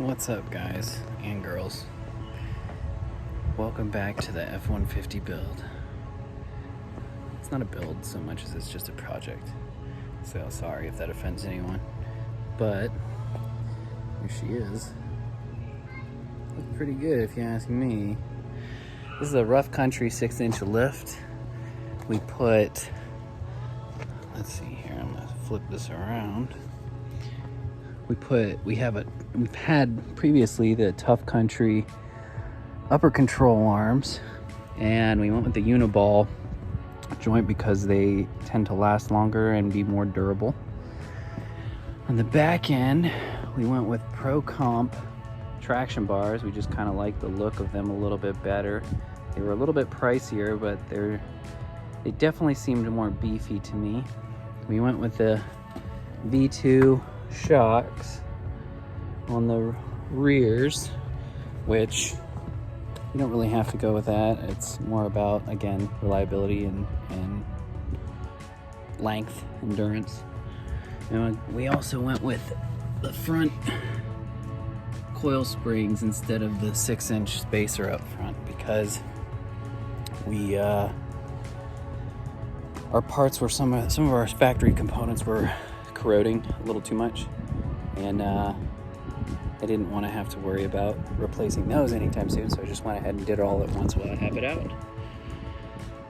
What's up, guys and girls? Welcome back to the F-150 build. It's not a build so much as it's just a project, so sorry if that offends anyone, but here she is. Looks pretty good if you ask me. This is a rough country 6-inch lift. We put, let's see here, I'm gonna flip this around. We've had previously the Tuff Country upper control arms, and we went with the Uniball joint because they tend to last longer and be more durable. On the back end, we went with Procomp traction bars. We just kind of like the look of them a little bit better. They were a little bit pricier, but they definitely seemed more beefy to me. We went with the V2 shocks on the rears, which you don't really have to go with that. It's more about, again, reliability and length, endurance. And we also went with the front coil springs instead of the 6-inch spacer up front because we our parts were some of our factory components were corroding a little too much, and I didn't want to have to worry about replacing those anytime soon, so I just went ahead and did it all at once while I have it out.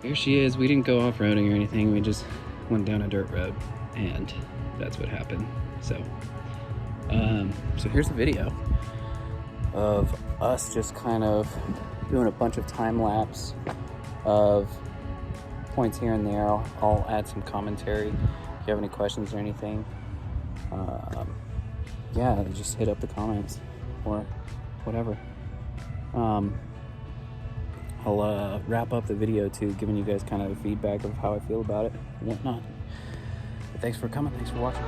Here she is. We didn't go off-roading or anything, we just went down a dirt road, and that's what happened. So here's a video of us just kind of doing a bunch of time lapse of points here and there. I'll add some commentary if you have any questions or anything. Yeah, just hit up the comments or whatever. I'll wrap up the video too, giving you guys kind of a feedback of how I feel about it and whatnot. But thanks for coming, thanks for watching.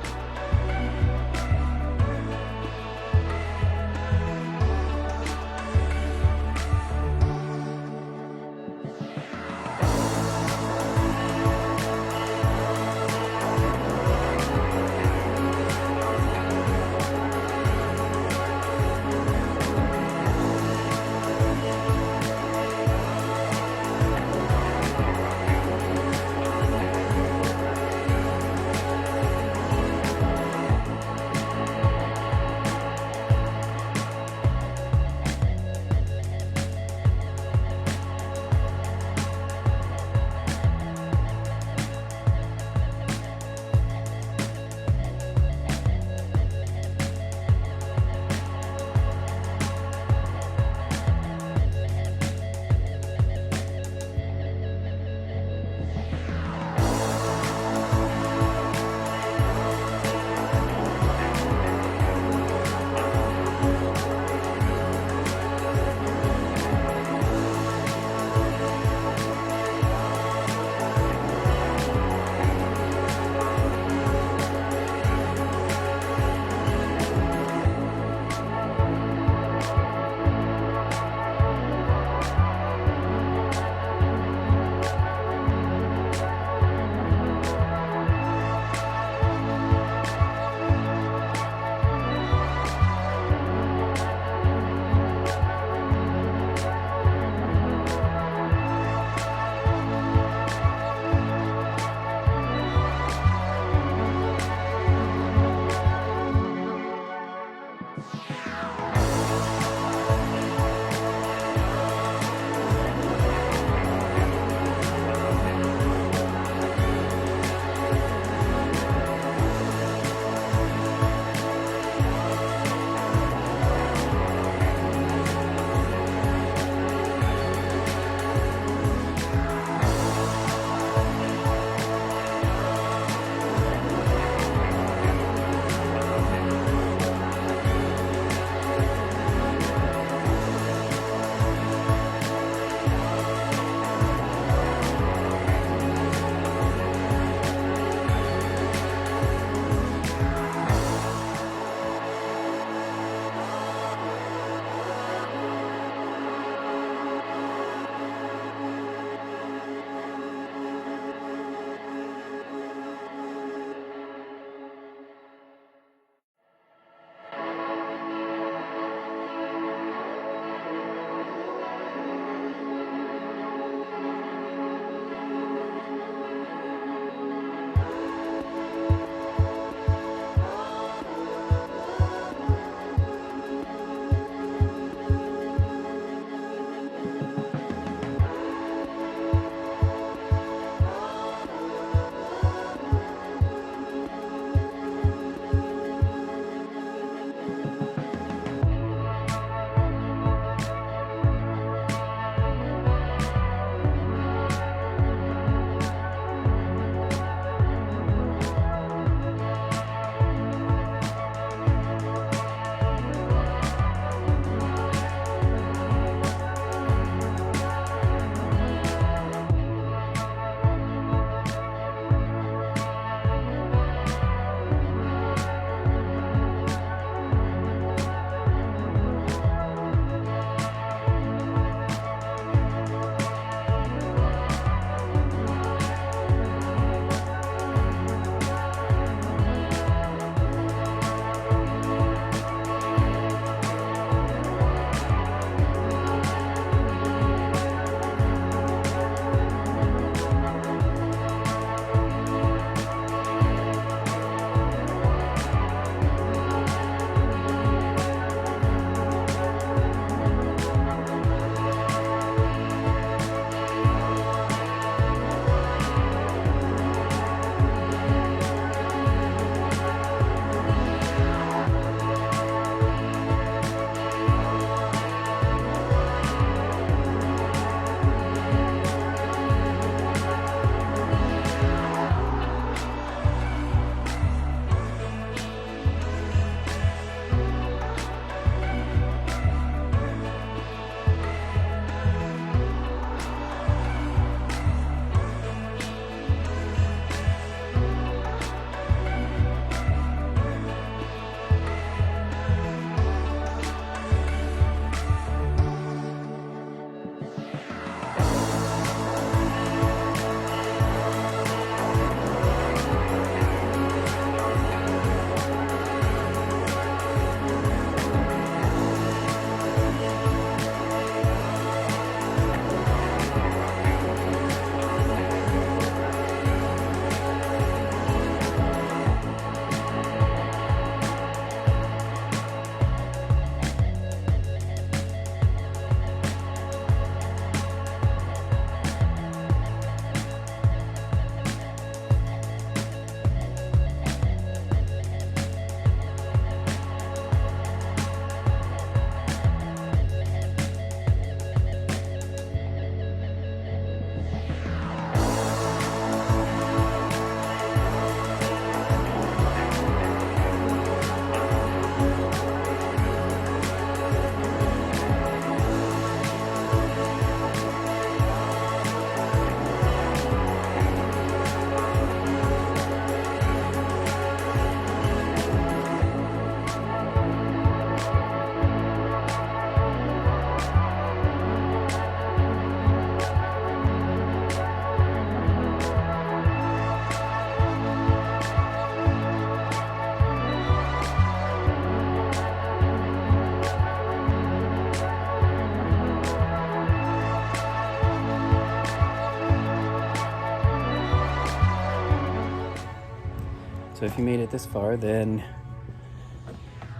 So if you made it this far, then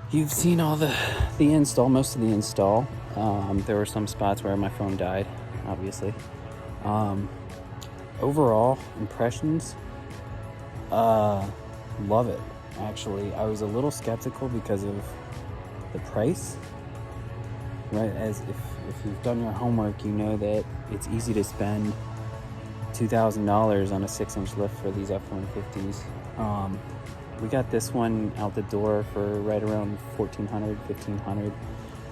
you've seen all the install, most of the install. There were some spots where my phone died, obviously. Overall impressions, love it. Actually, I was a little skeptical because of the price, right? As if you've done your homework, you know that it's easy to spend $2,000 on a 6-inch lift for these F-150s. We got this one out the door for right around $1,400, $1,500.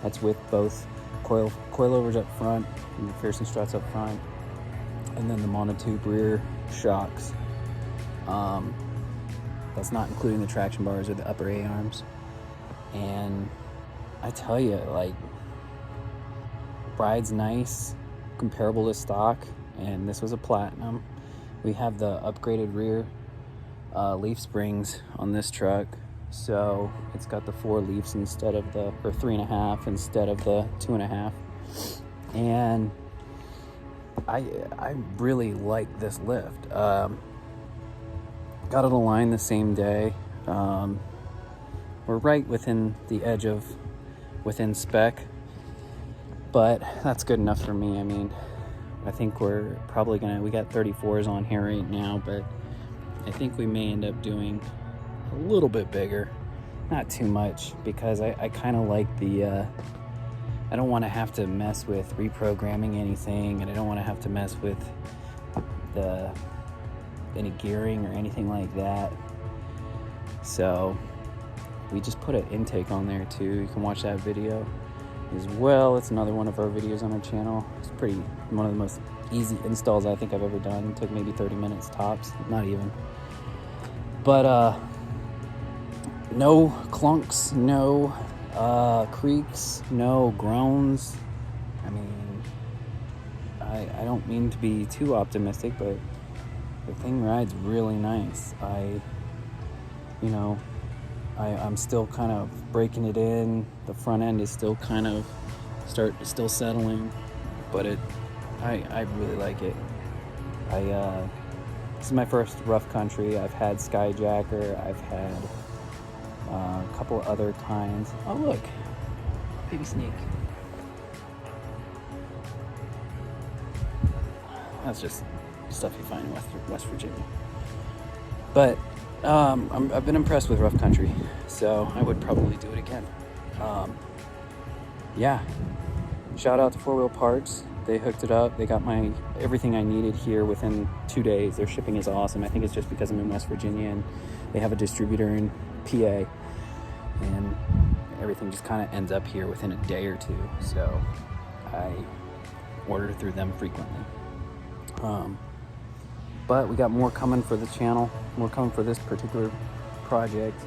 That's with both coilovers up front and the McPherson struts up front, and then the monotube rear shocks. That's not including the traction bars or the upper A-arms. And I tell you, like, ride's nice, comparable to stock, and this was a platinum. We have the upgraded rear leaf springs on this truck, so it's got the 4 leaves instead of the, or 3.5 instead of the 2.5. And I really like this lift. Got it aligned the same day. We're right within the edge of within spec, but that's good enough for me. I mean, I think we're probably we got 34s on here right now, but I think we may end up doing a little bit bigger, not too much, because I kind of like the, I don't want to have to mess with reprogramming anything, and I don't want to have to mess with any gearing or anything like that. So we just put an intake on there too. You can watch that video as well. It's another one of our videos on our channel. It's one of the most easy installs I think I've ever done. It took maybe 30 minutes tops, not even. But no clunks, no creaks, no groans. I mean, I don't mean to be too optimistic, but the thing rides really nice. I'm still kind of breaking it in. The front end is still kind of still settling, but I really like it. This is my first rough country. I've had Skyjacker. I've had a couple other kinds. Oh look, baby snake. That's just stuff you find in West Virginia. But I've been impressed with rough country, so I would probably do it again. Yeah, shout out to 4 Wheel Parts. They hooked it up. They got everything I needed here within 2 days. Their shipping is awesome. I think it's just because I'm in West Virginia and they have a distributor in PA, and everything just kind of ends up here within a day or two. So I order through them frequently. But we got more coming for the channel, more coming for this particular project.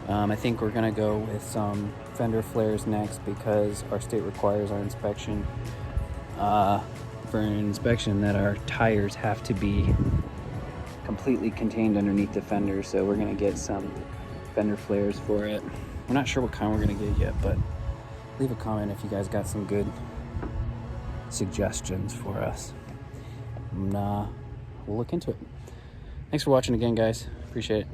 I think we're gonna go with some fender flares next, because our state requires our inspection, for an inspection, that our tires have to be completely contained underneath the fender. So we're gonna get some fender flares for it. We're not sure what kind we're gonna get yet, but leave a comment if you guys got some good suggestions for us. And, we'll look into it. Thanks for watching again, guys. Appreciate it.